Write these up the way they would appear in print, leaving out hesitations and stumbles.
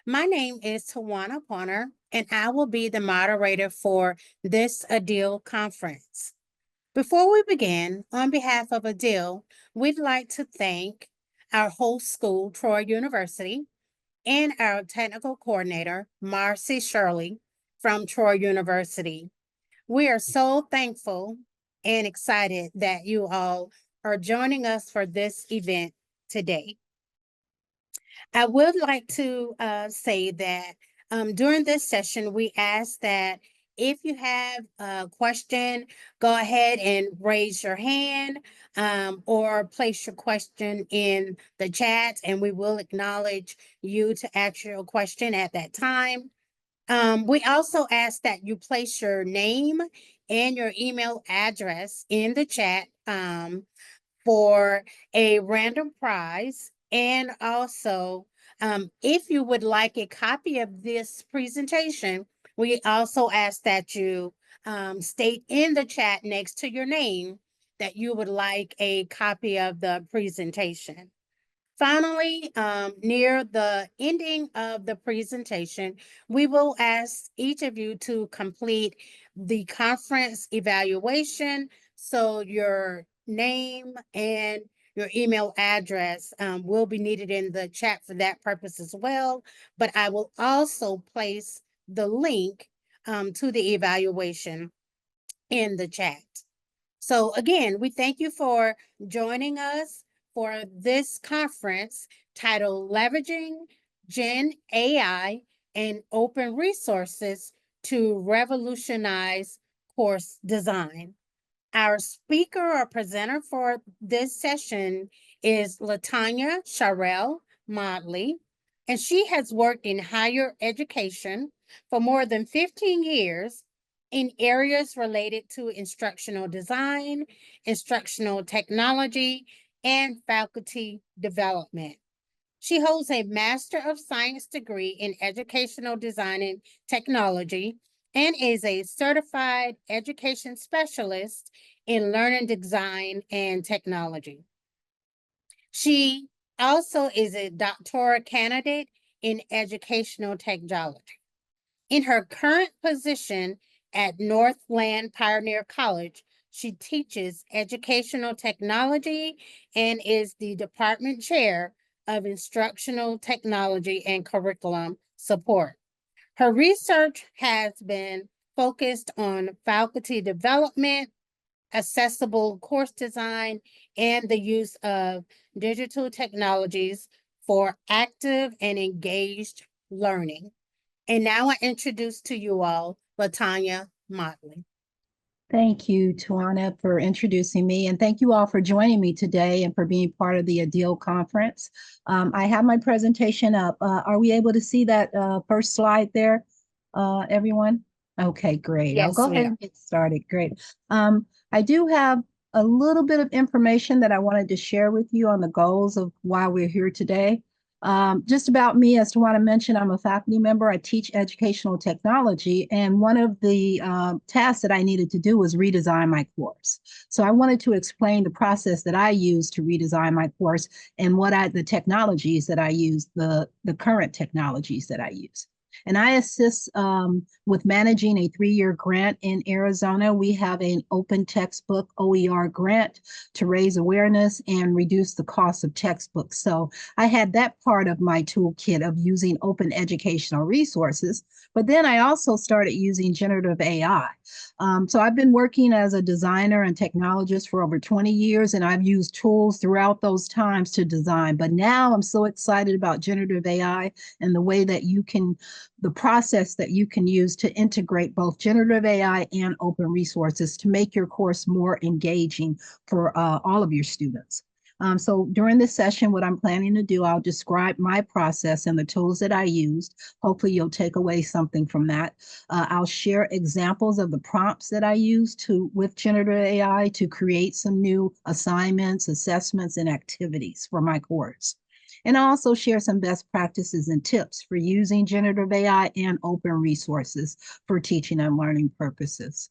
My name is Tawana Bonner, and I will be the moderator for this ADEIL conference. Before we begin, on behalf of ADEIL, we'd like to thank our host school, Troy University, and our technical coordinator, Marcy Shirley from Troy University. We are so thankful and excited that you all are joining us for this event today. I would like to say that during this session, we ask that if you have a question, go ahead and raise your hand or place your question in the chat, and we will acknowledge you to ask your question at that time. We also ask that you place your name and your email address in the chat for a random prize. And also, if you would like a copy of this presentation, we also ask that you state in the chat next to your name that you would like a copy of the presentation. Finally, near the ending of the presentation, we will ask each of you to complete the conference evaluation. So your name and your email address will be needed in the chat for that purpose as well. But I will also place the link to the evaluation in the chat. So again, we thank you for joining us for this conference titled Leveraging Gen AI and Open Resources to Revolutionize Course Design. Our speaker or presenter for this session is LaTonya Motley, and she has worked in higher education for more than 15 years in areas related to instructional design, instructional technology, and faculty development. She holds a Master of Science degree in Educational Design and Technology and is a certified education specialist in learning design and technology. She also is a doctoral candidate in educational technology. In her current position at Northland Pioneer College, she teaches educational technology and is the department chair of instructional technology and curriculum support. Her research has been focused on faculty development, accessible course design, and the use of digital technologies for active and engaged learning. And now I introduce to you all LaTonya Motley. Thank you, Tawana, for introducing me, and thank you all for joining me today and for being part of the ADEIL conference. I have my presentation up. Are we able to see that first slide there, everyone? Okay, great. I'll go ahead and get started. Great. I do have a little bit of information that I wanted to share with you on the goals of why we're here today. Just about me, as Tawana mentioned, I'm a faculty member. I teach educational technology, and one of the tasks that I needed to do was redesign my course. So I wanted to explain the process that I use to redesign my course and the technologies that I use, the current technologies that I use. And I assist with managing a 3-year grant in Arizona. We have an open textbook OER grant to raise awareness and reduce the cost of textbooks. So I had that part of my toolkit of using open educational resources. But then I also started using generative AI. So I've been working as a designer and technologist for over 20 years, and I've used tools throughout those times to design. But now I'm so excited about generative AI and the way that the process that you can use to integrate both generative AI and open resources to make your course more engaging for all of your students. So during this session, what I'm planning to do, I'll describe my process and the tools that I used. Hopefully you'll take away something from that. I'll share examples of the prompts that I used with generative AI to create some new assignments, assessments, and activities for my course. And I'll also share some best practices and tips for using generative AI and open resources for teaching and learning purposes.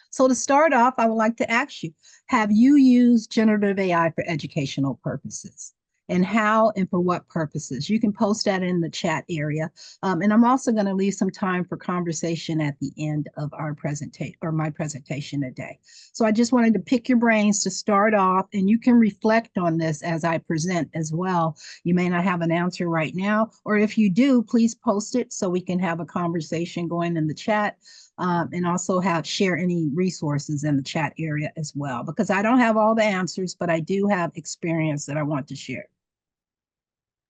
So to start off, I would like to ask you, have you used generative AI for educational purposes? and how and for what purposes. You can post that in the chat area. And I'm also going to leave some time for conversation at the end of our presentation or my presentation today. So I just wanted to pick your brains to start off, and you can reflect on this as I present as well. You may not have an answer right now, or if you do, please post it so we can have a conversation going in the chat. And also share any resources in the chat area as well, because I don't have all the answers, but I do have experience that I want to share.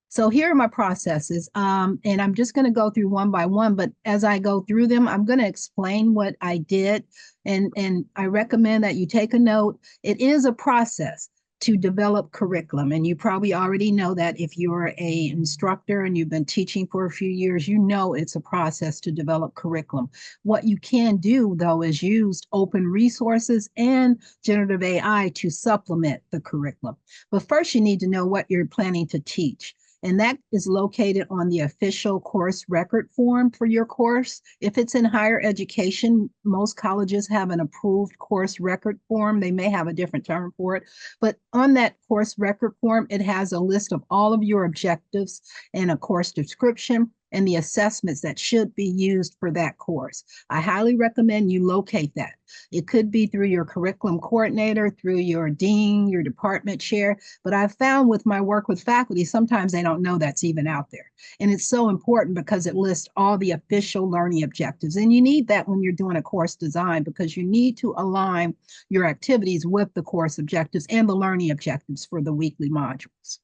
So here are my processes, and I'm just going to go through one by one, but as I go through them, I'm going to explain what I did, and I recommend that you take a note. It is a process to develop curriculum, and you probably already know that if you're an instructor and you've been teaching for a few years, you know it's a process to develop curriculum. What you can do, though, is use open resources and generative AI to supplement the curriculum. But first, you need to know what you're planning to teach. And that is located on the official course record form for your course. If it's in higher education, most colleges have an approved course record form. They may have a different term for it, but on that course record form, it has a list of all of your objectives and a course description and the assessments that should be used for that course. I highly recommend you locate that. It could be through your curriculum coordinator, through your dean, your department chair, but I've found with my work with faculty, sometimes they don't know that's even out there. And it's so important because it lists all the official learning objectives. And you need that when you're doing a course design, because you need to align your activities with the course objectives and the learning objectives for the weekly modules.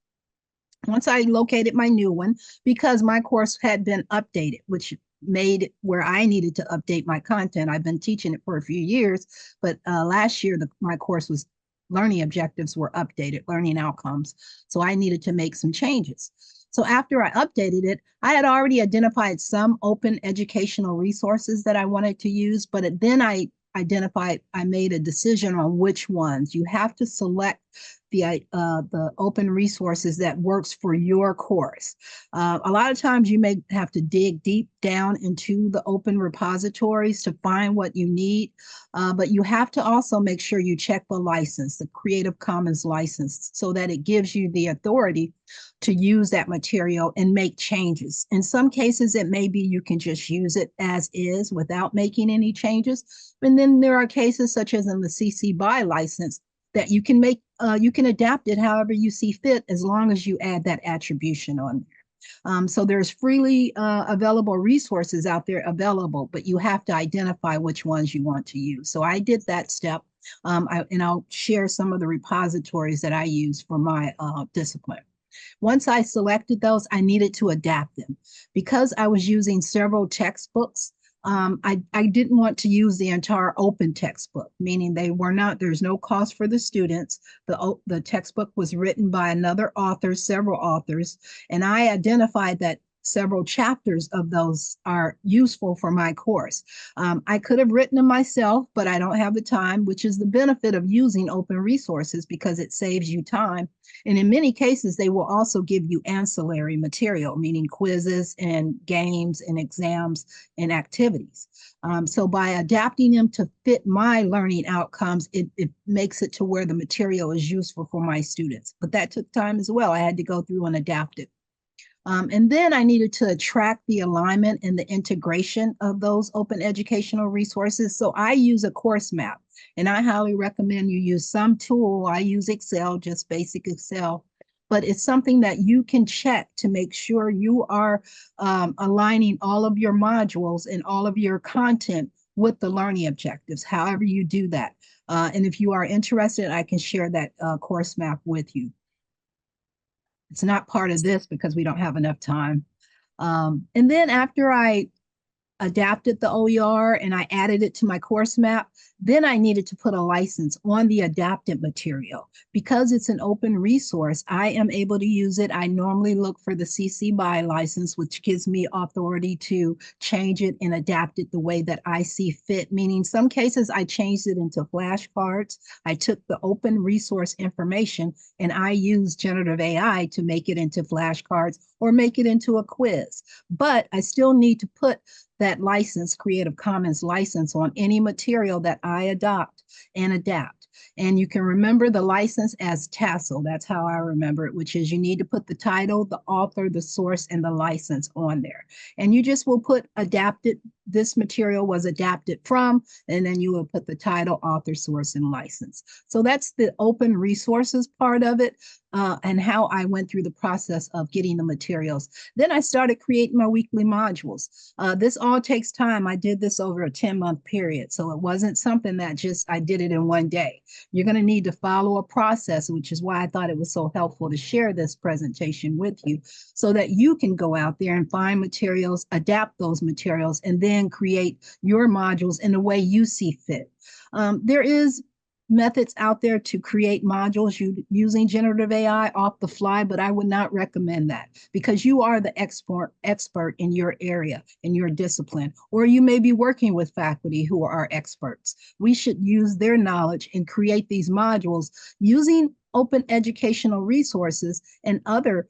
Once I located my new one, because my course had been updated, which made it where I needed to update my content. I've been teaching it for a few years, but last year my course was learning objectives were updated, learning outcomes. So I needed to make some changes. So after I updated it, I had already identified some open educational resources that I wanted to use, but then I made a decision on which ones. You have to select the open resources that works for your course. A lot of times you may have to dig deep down into the open repositories to find what you need, but you have to also make sure you check the license, the Creative Commons license, so that it gives you the authority to use that material and make changes. In some cases, it may be you can just use it as is without making any changes. And then there are cases such as in the CC BY license that you can adapt it however you see fit, as long as you add that attribution on there. So there's freely available resources out there available, but you have to identify which ones you want to use. So I did that step, and I'll share some of the repositories that I use for my discipline. Once I selected those, I needed to adapt them. Because I was using several textbooks, I didn't want to use the entire open textbook, meaning there's no cost for the students. The textbook was written by another author, several authors, and I identified that several chapters of those are useful for my course. I could have written them myself, but I don't have the time, which is the benefit of using open resources because it saves you time. And in many cases, they will also give you ancillary material, meaning quizzes and games and exams and activities. So by adapting them to fit my learning outcomes, it makes it to where the material is useful for my students. But that took time as well. I had to go through and adapt it. And then I needed to track the alignment and the integration of those open educational resources. So I use a course map, and I highly recommend you use some tool. I use Excel, just basic Excel, but it's something that you can check to make sure you are aligning all of your modules and all of your content with the learning objectives, however you do that. And if you are interested, I can share that course map with you. It's not part of this because we don't have enough time. And then after I adapted the OER and I added it to my course map, then I needed to put a license on the adapted material. Because it's an open resource, I am able to use it. I normally look for the CC BY license, which gives me authority to change it and adapt it the way that I see fit, meaning some cases I changed it into flashcards. I took the open resource information and I used generative AI to make it into flashcards or make it into a quiz. But I still need to put that license, Creative Commons license, on any material that I adopt and adapt. And you can remember the license as tassel. That's how I remember it, which is you need to put the title, the author, the source, and the license on there. And you just will put adapted, this material was adapted from, and then you will put the title, author, source, and license. So that's the open resources part of it, and how I went through the process of getting the materials. Then I started creating my weekly modules. This all takes time. I did this over a 10-month period. So it wasn't something that just I did it in one day. You're going to need to follow a process, which is why I thought it was so helpful to share this presentation with you so that you can go out there and find materials, adapt those materials, and then create your modules in the way you see fit. There is methods out there to create modules using generative AI off the fly, but I would not recommend that because you are the expert in your area, in your discipline, or you may be working with faculty who are experts. We should use their knowledge and create these modules using open educational resources and other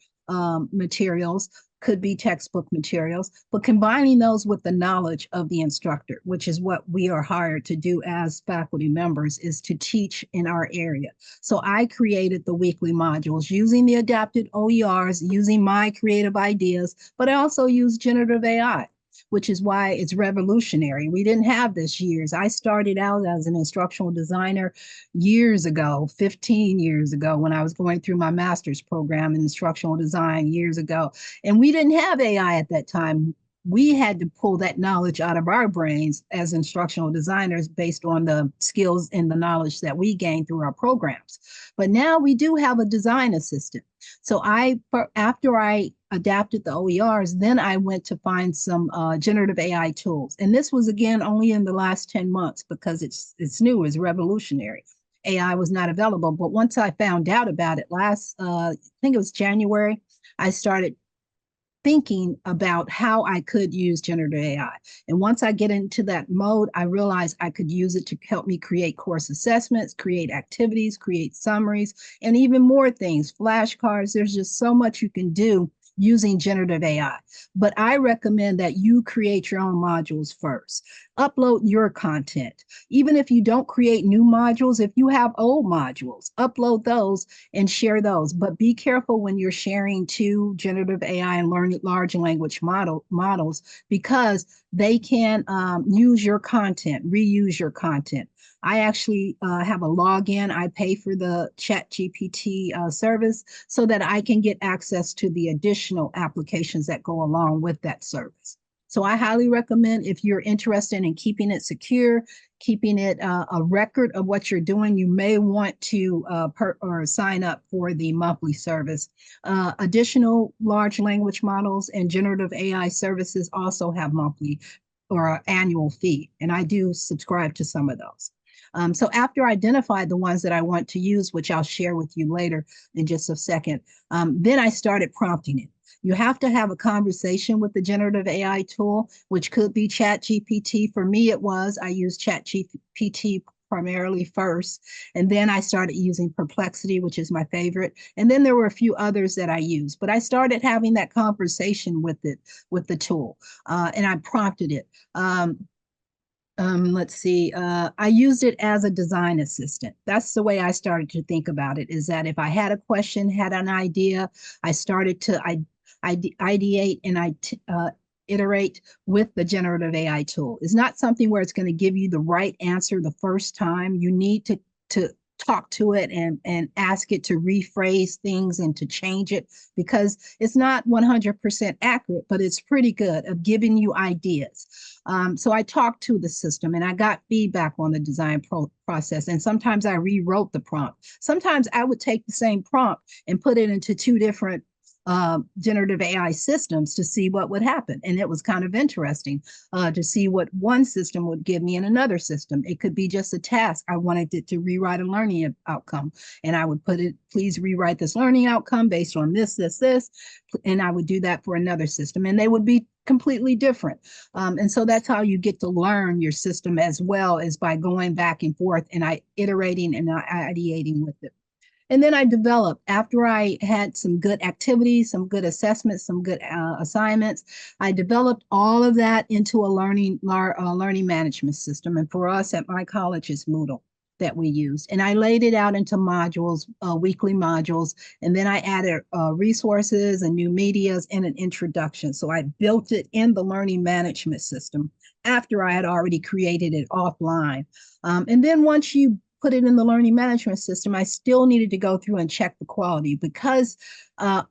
materials, could be textbook materials, but combining those with the knowledge of the instructor, which is what we are hired to do as faculty members, is to teach in our area. So I created the weekly modules using the adapted OERs, using my creative ideas, but I also use generative AI, which is why it's revolutionary. We didn't have this years. I started out as an instructional designer years ago, 15 years ago, when I was going through my master's program in instructional design years ago. And we didn't have AI at that time. We had to pull that knowledge out of our brains as instructional designers based on the skills and the knowledge that we gained through our programs. But now we do have a design assistant. So after I adapted the OERs, then I went to find some generative AI tools. And this was, again, only in the last 10 months because it's new, it's revolutionary. AI was not available. But once I found out about it I think it was January, I started thinking about how I could use generative AI. And once I get into that mode, I realized I could use it to help me create course assessments, create activities, create summaries, and even more things, flashcards. There's just so much you can do using generative AI. But I recommend that you create your own modules first. Upload your content. Even if you don't create new modules, if you have old modules, upload those and share those. But be careful when you're sharing to generative AI and large language models because they can use your content, reuse your content. I actually have a login. I pay for the ChatGPT service so that I can get access to the additional applications that go along with that service. So I highly recommend, if you're interested in keeping it secure, keeping it a record of what you're doing, you may want to sign up for the monthly service. Additional large language models and generative AI services also have monthly or annual fee, and I do subscribe to some of those. So after I identified the ones that I want to use, which I'll share with you later in just a second, then I started prompting it. You have to have a conversation with the generative AI tool, which could be ChatGPT. For me, I used ChatGPT primarily first, and then I started using Perplexity, which is my favorite. And then there were a few others that I used, but I started having that conversation with the tool, and I prompted it. Let's see, I used it as a design assistant. That's the way I started to think about it, is that if I had a question, had an idea, I started to ideate and iterate with the generative AI tool. It's not something where it's going to give you the right answer the first time. You need to talk to it and ask it to rephrase things and to change it, because it's not 100% accurate, but it's pretty good at giving you ideas. So I talked to the system and I got feedback on the design process. And sometimes I rewrote the prompt. Sometimes I would take the same prompt and put it into two different generative AI systems to see what would happen. And it was kind of interesting to see what one system would give me in another system. It could be just a task. I wanted it to rewrite a learning outcome. And I would put it, please rewrite this learning outcome based on this. And I would do that for another system. And they would be completely different. And so that's how you get to learn your system, as well as by going back and forth and iterating and ideating with it. And then I developed, after I had some good activities, some good assessments, some good assignments, I developed all of that into a learning management system. And for us at my college, it's Moodle. that we used. And I laid it out into modules, weekly modules, and then I added resources and new medias and an introduction. So I built it in the learning management system after I had already created it offline. And then once you put it in the learning management system, I still needed to go through and check the quality because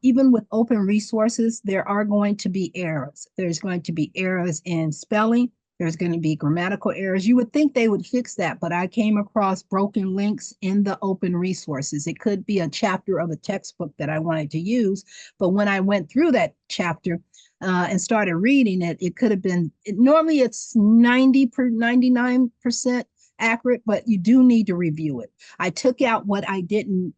even with open resources, there are going to be errors. There's going to be errors in spelling. There's going to be grammatical errors. You would think they would fix that, but I came across broken links in the open resources. It could be a chapter of a textbook that I wanted to use, but when I went through that chapter and started reading it, it could have been, normally it's 99% accurate, but you do need to review it. I took out what I didn't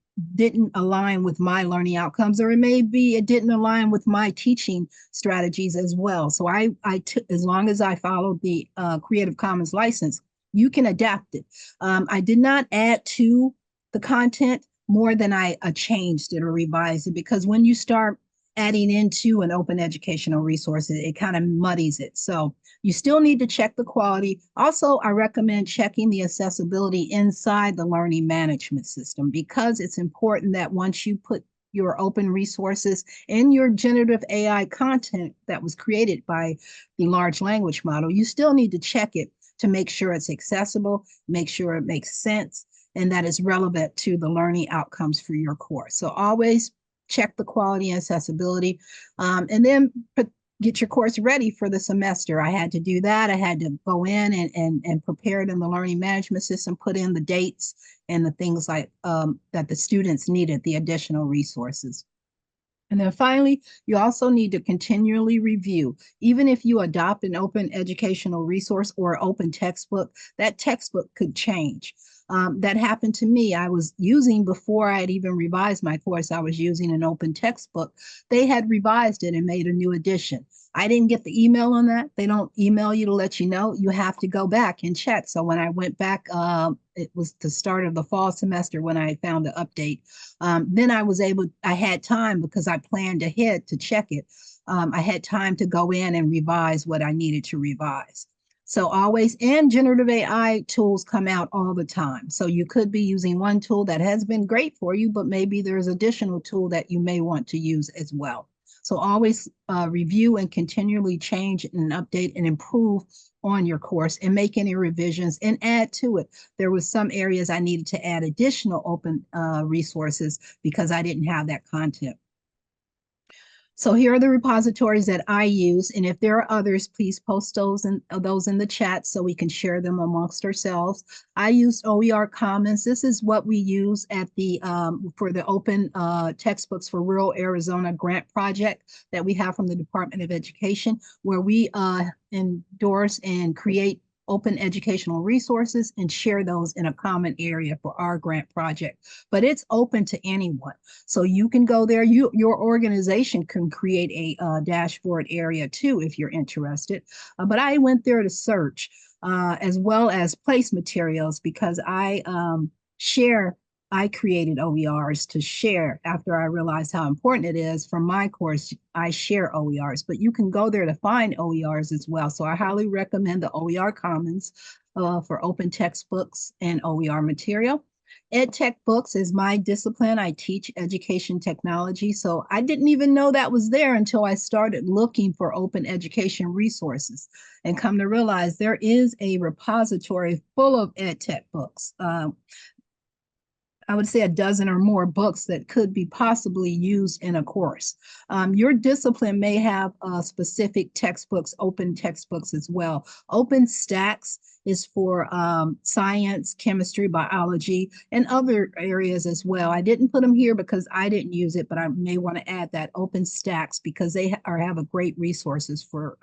align with my learning outcomes, or it may be it didn't align with my teaching strategies as well. So I took, as long as I followed the Creative Commons license, you can adapt it. I did not add to the content more than I changed it or revised it, because when you start adding into an open educational resource, it kind of muddies it. So you still need to check the quality. Also, I recommend checking the accessibility inside the learning management system, because it's important that once you put your open resources in your generative AI content that was created by the large language model, you still need to check it to make sure it's accessible, make sure it makes sense, and that is relevant to the learning outcomes for your course. So always check the quality and accessibility, and then get your course ready for the semester. I had to do that. I had to go in and prepare it in the learning management system, put in the dates and the things like that the students needed, the additional resources. And then finally, you also need to continually review. Even if you adopt an open educational resource or open textbook, that textbook could change. That happened to me. I was using, before I had even revised my course, I was using an open textbook. They had revised it and made a new edition. I didn't get the email on that. They don't email you to let you know. You have to go back and check. So when I went back, it was the start of the fall semester when I found the update. Then I had time, because I planned ahead to check it. I had time to go in and revise what I needed to revise. So always, and generative AI tools come out all the time. So you could be using one tool that has been great for you, but maybe there's additional tool that you may want to use as well. So always review and continually change and update and improve on your course, and make any revisions and add to it. There was some areas I needed to add additional open resources because I didn't have that content. So here are the repositories that I use, and if there are others, please post those in the chat so we can share them amongst ourselves. I used OER Commons. This is what we use at the for the open textbooks for rural Arizona grant project that we have from the Department of Education, where we endorse and create open educational resources and share those in a common area for our grant project. But it's open to anyone. So you can go there. Your organization can create a dashboard area too if you're interested. But I went there to search as well as place materials, because I created OERs to share after I realized how important it is. For my course, I share OERs, but you can go there to find OERs as well. So I highly recommend the OER Commons for open textbooks and OER material. EdTech books is my discipline. I teach education technology. So I didn't even know that was there until I started looking for open education resources, and come to realize there is a repository full of EdTech books. I would say a dozen or more books that could be possibly used in a course. Your discipline may have specific textbooks, open textbooks as well. OpenStax is for science, chemistry, biology, and other areas as well. I didn't put them here because I didn't use it, but I may want to add that OpenStax because they have a great resources for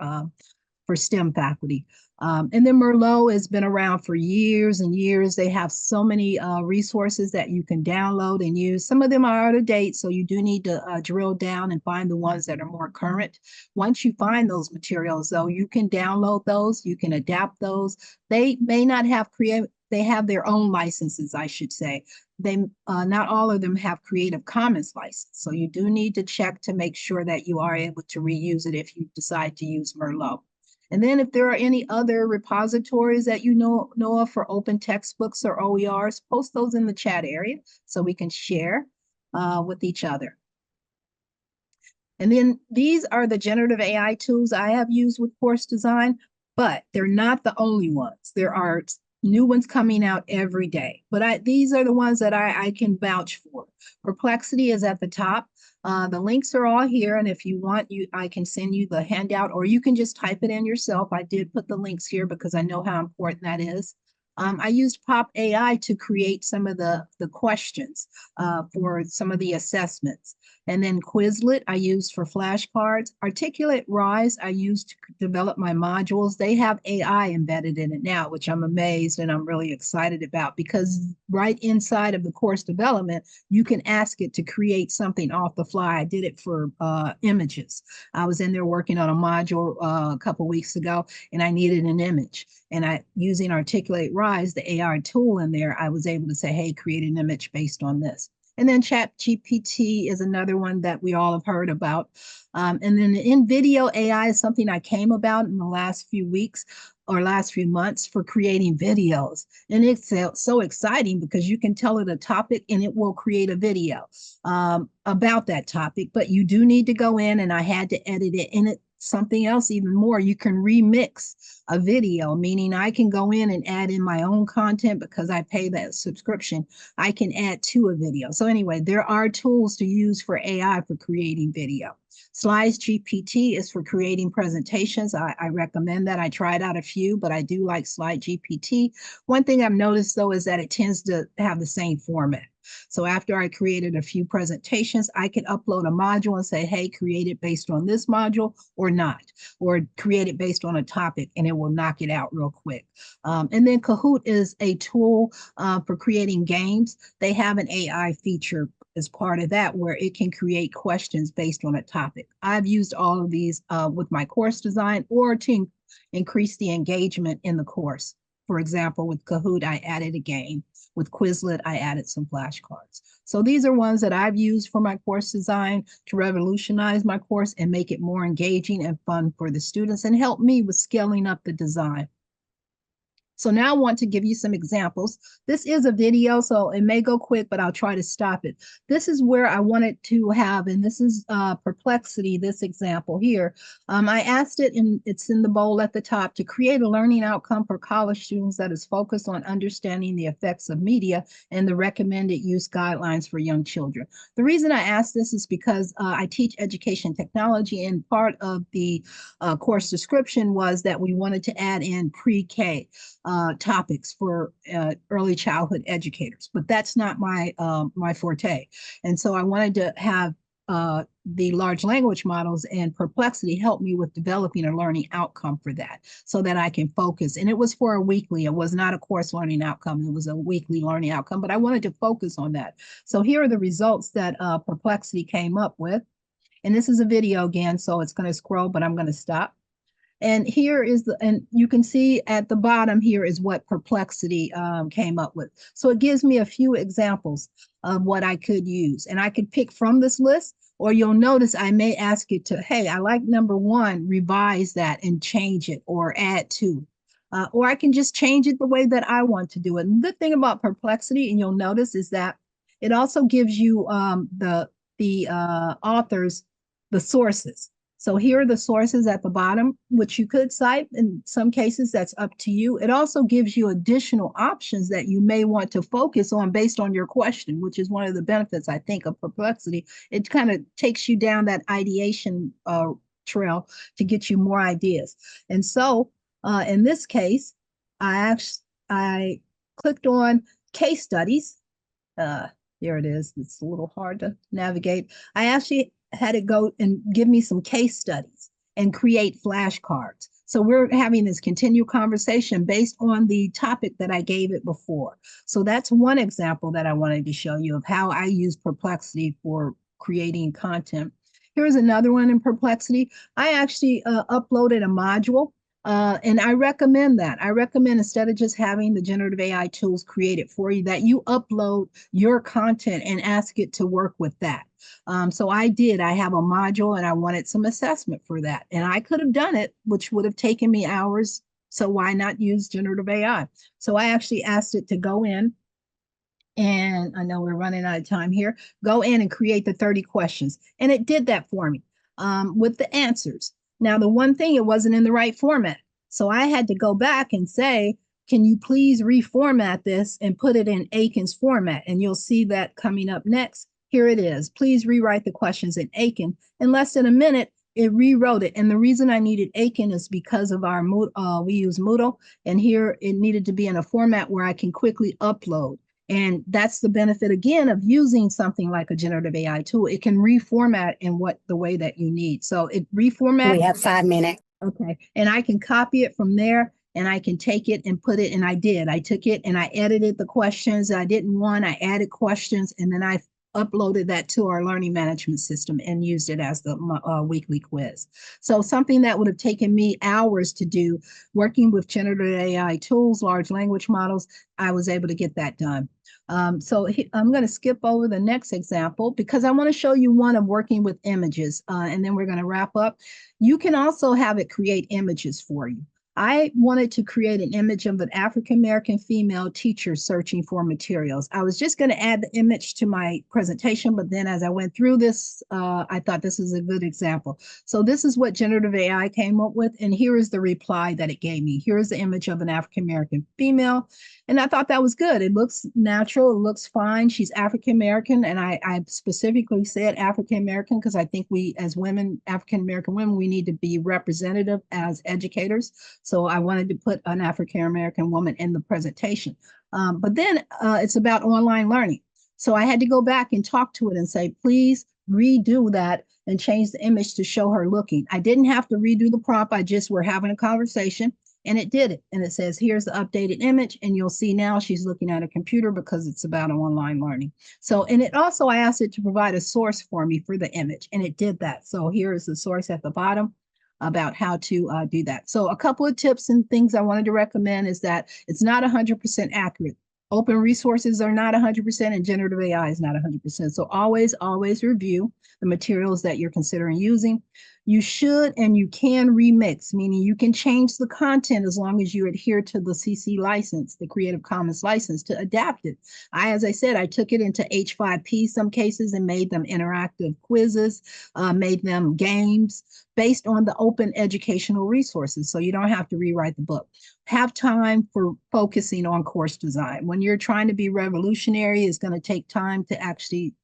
STEM faculty. And then Merlot has been around for years and years. They have so many resources that you can download and use. Some of them are out of date, so you do need to drill down and find the ones that are more current. Once you find those materials, though, you can download those, you can adapt those. They may not have they have their own licenses, I should say. They not all of them have Creative Commons license. So you do need to check to make sure that you are able to reuse it if you decide to use Merlot. And then if there are any other repositories that you know of for open textbooks or OERs, post those in the chat area so we can share with each other. And then these are the generative AI tools I have used with course design, but they're not the only ones. There are new ones coming out every day, but these are the ones that I can vouch for. Perplexity is at the top. The links are all here, and if you want, I can send you the handout, or you can just type it in yourself. I did put the links here because I know how important that is. I used Pop AI to create some of the questions for some of the assessments. And then Quizlet I used for flashcards. Articulate Rise I used to develop my modules. They have AI embedded in it now, which I'm amazed and I'm really excited about, because right inside of the course development, you can ask it to create something off the fly. I did it for images. I was in there working on a module a couple weeks ago, and I needed an image. And using Articulate Rise, the AI tool in there, I was able to say, hey, create an image based on this. And then ChatGPT is another one that we all have heard about. And then in video AI is something I came about in the last few weeks or last few months for creating videos. And it's so exciting because you can tell it a topic and it will create a video about that topic. But you do need to go in, and I had to edit it. And something else even more, you can remix a video, meaning I can go in and add in my own content because I pay that subscription. I can add to a video. So anyway, there are tools to use for AI for creating video. Slides GPT is for creating presentations. I recommend that. I tried out a few, but I do like Slide GPT. One thing I've noticed though is that it tends to have the same format. So after I created a few presentations, I can upload a module and say, hey, create it based on this module or not, or create it based on a topic, and it will knock it out real quick. And then Kahoot is a tool for creating games. They have an AI feature as part of that where it can create questions based on a topic. I've used all of these with my course design or to increase the engagement in the course. For example, with Kahoot, I added a game. With Quizlet, I added some flashcards. So these are ones that I've used for my course design to revolutionize my course and make it more engaging and fun for the students and help me with scaling up the design. So now I want to give you some examples. This is a video, so it may go quick, but I'll try to stop it. This is where I wanted to have, and this is Perplexity, this example here. I asked it, and it's in the bowl at the top, to create a learning outcome for college students that is focused on understanding the effects of media and the recommended use guidelines for young children. The reason I asked this is because I teach education technology, and part of the course description was that we wanted to add in pre-K topics for early childhood educators, but that's not my forte. And so I wanted to have the large language models and Perplexity help me with developing a learning outcome for that so that I can focus. And it was for a weekly, it was not a course learning outcome, it was a weekly learning outcome, but I wanted to focus on that. So here are the results that Perplexity came up with. And this is a video again, so it's going to scroll, but I'm going to stop. And here is and you can see at the bottom here is what Perplexity came up with. So it gives me a few examples of what I could use. And I could pick from this list, or you'll notice I may ask it to, hey, I like number 1, revise that and change it or add to. Or I can just change it the way that I want to do it. And the thing about Perplexity, and you'll notice, is that it also gives you the authors, the sources. So here are the sources at the bottom, which you could cite. In some cases, that's up to you. It also gives you additional options that you may want to focus on based on your question, which is one of the benefits, I think, of Perplexity. It kind of takes you down that ideation trail to get you more ideas. And so in this case, I clicked on case studies. Here it is. It's a little hard to navigate. I actually had it go and give me some case studies and create flashcards. So we're having this continual conversation based on the topic that I gave it before. So that's one example that I wanted to show you of how I use Perplexity for creating content. Here's another one in Perplexity. I actually uploaded a module And I recommend that. I recommend instead of just having the generative AI tools created for you, that you upload your content and ask it to work with that. So I did. I have a module and I wanted some assessment for that. And I could have done it, which would have taken me hours. So why not use generative AI? So I actually asked it to go in, and I know we're running out of time here, go in and create the 30 questions. And it did that for me with the answers. Now, the one thing, it wasn't in the right format. So I had to go back and say, can you please reformat this and put it in Aiken's format? And you'll see that coming up next. Here it is. Please rewrite the questions in Aiken. In less than a minute, it rewrote it. And the reason I needed Aiken is because of our we use Moodle, and here it needed to be in a format where I can quickly upload. And that's the benefit, again, of using something like a generative AI tool. It can reformat in the way that you need. So it reformat. We have 5 minutes. Okay. And I can copy it from there, and I can take it and put it, and I did. I took it and I edited the questions I didn't want. I added questions, and then I uploaded that to our learning management system and used it as the weekly quiz. So something that would have taken me hours to do, working with generative AI tools, large language models, I was able to get that done. So I'm going to skip over the next example because I want to show you one of working with images, and then we're going to wrap up. You can also have it create images for you. I wanted to create an image of an African-American female teacher searching for materials. I was just going to add the image to my presentation, but then as I went through this, I thought this is a good example. So this is what generative AI came up with, and here is the reply that it gave me. Here is the image of an African-American female, and I thought that was good. It looks natural. It looks fine. She's African-American, and I specifically said African-American because I think we, as women, African-American women, we need to be representative as educators. So I wanted to put an African-American woman in the presentation. But then it's about online learning. So I had to go back and talk to it and say, please redo that and change the image to show her looking. I didn't have to redo the prompt. We're having a conversation, and it did it. And it says, here's the updated image. And you'll see now she's looking at a computer because it's about online learning. So, and it also, I asked it to provide a source for me for the image, and it did that. So here is the source at the bottom about how to do that. So a couple of tips and things I wanted to recommend is that it's not 100% accurate. Open resources are not 100%, and generative AI is not 100%. So always, always review the materials that you're considering using. You should and you can remix, meaning you can change the content as long as you adhere to the CC license, the Creative Commons license, to adapt it. As I said, I took it into H5P some cases and made them interactive quizzes, made them games based on the open educational resources. So you don't have to rewrite the book. Have time for focusing on course design. When you're trying to be revolutionary, it's going to take time to actually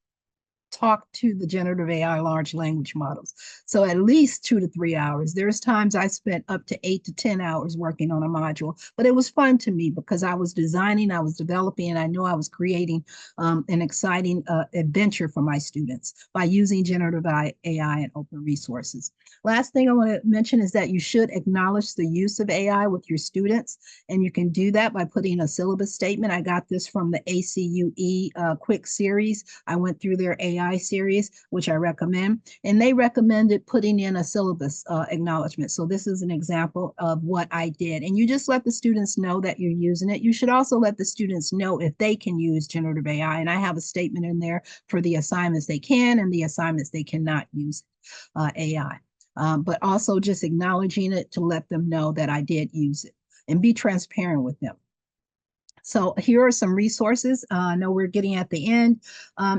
talk to the generative AI large language models. So at least 2 to 3 hours. There's times I spent up to 8 to 10 hours working on a module, but it was fun to me because I was designing, I was developing, and I knew I was creating an exciting adventure for my students by using generative AI and open resources. Last thing I want to mention is that you should acknowledge the use of AI with your students, and you can do that by putting a syllabus statement. I got this from the ACUE quick series. I went through their AI series, which I recommend, and they recommended putting in a syllabus acknowledgement. So this is an example of what I did. And you just let the students know that you're using it. You should also let the students know if they can use generative AI. And I have a statement in there for the assignments they can and the assignments they cannot use AI. But also just acknowledging it to let them know that I did use it, and be transparent with them. So here are some resources. I know we're getting at the end.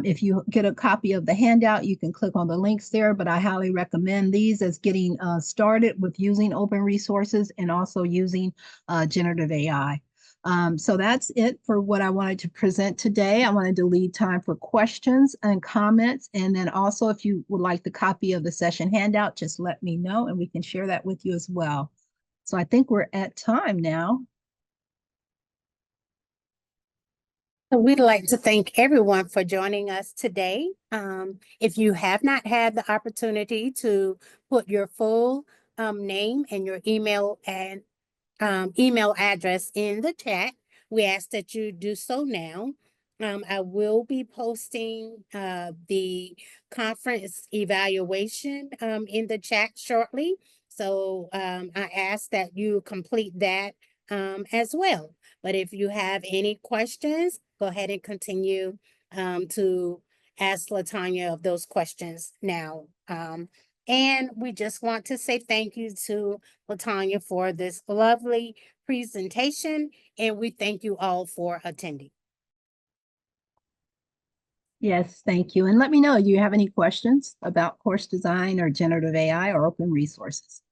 If you get a copy of the handout, you can click on the links there, but I highly recommend these as getting started with using open resources and also using generative AI. So that's it for what I wanted to present today. I wanted to leave time for questions and comments. And then also, if you would like the copy of the session handout, just let me know and we can share that with you as well. So I think we're at time now. We'd like to thank everyone for joining us today. If you have not had the opportunity to put your full name and your email and email address in the chat, we ask that you do so now. I will be posting the conference evaluation in the chat shortly. So I ask that you complete that as well. But if you have any questions, go ahead and continue to ask LaTonya of those questions now. And we just want to say thank you to LaTonya for this lovely presentation, and we thank you all for attending. Yes, thank you. And let me know, do you have any questions about course design or generative AI or open resources?